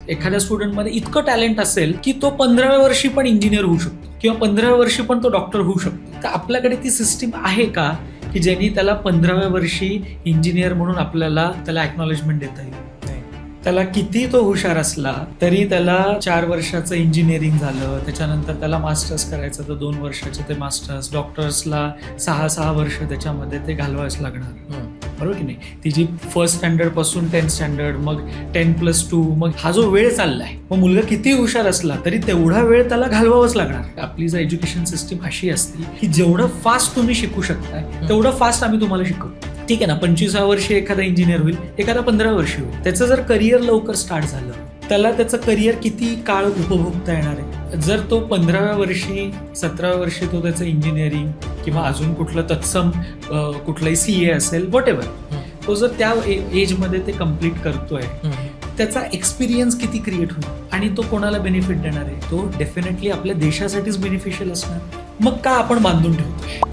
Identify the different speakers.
Speaker 1: एखाद्या स्टुडंटमध्ये इतकं टॅलेंट असेल की तो 15व्या वर्षी पण इंजिनियर होऊ शकतो किंवा 15व्या वर्षी पण तो डॉक्टर होऊ शकतो. तर आपल्याकडे ती सिस्टीम आहे का की ज्यांनी त्याला 15व्या वर्षी इंजिनियर म्हणून आपल्याला त्याला एक्नॉलेजमेंट देता येईल? त्याला किती तो हुशार असला तरी त्याला 4 वर्षाचं इंजिनिअरिंग झालं, त्याच्यानंतर त्याला मास्टर्स करायचं तर 2 वर्षाचे ते मास्टर्स, डॉक्टर्सला 6 वर्ष त्याच्यामध्ये ते घालवायच लागणार, बरोबर की नाही? तिची फर्स्ट स्टँडर्ड पासून 10th स्टँडर्ड, मग 10+2, मग हा जो वेळ चाललाय, मग मुलगा किती हुशार असला तरी तेवढा वेळ त्याला घालवावंच लागणार. आपली जर एज्युकेशन सिस्टीम अशी असती की जेवढं फास्ट तुम्ही शिकू शकताय तेवढं फास्ट आम्ही तुम्हाला शिकवतो. ठीक आहे ना, 25व्या वर्षी एखादा इंजिनियर होईल, एखादा 15व्या वर्षी होईल. त्याचं जर करिअर लवकर स्टार्ट झालं, त्याला त्याचं करिअर किती काळ उपभोगता येणार आहे? जर तो 15व्या वर्षी 17व्या वर्षी तो त्याचं इंजिनिअरिंग किंवा अजून कुठलं तत्सम कुठलंही CA असेल, व्हॉट एव्हर, तो जर त्या एजमध्ये ते कम्प्लीट करतोय, त्याचा एक्सपिरियन्स किती क्रिएट होईल आणि तो कोणाला बेनिफिट देणार आहे? तो डेफिनेटली आपल्या देशासाठीच बेनिफिशियल असणार. मग का आपण बांधून ठेवतो?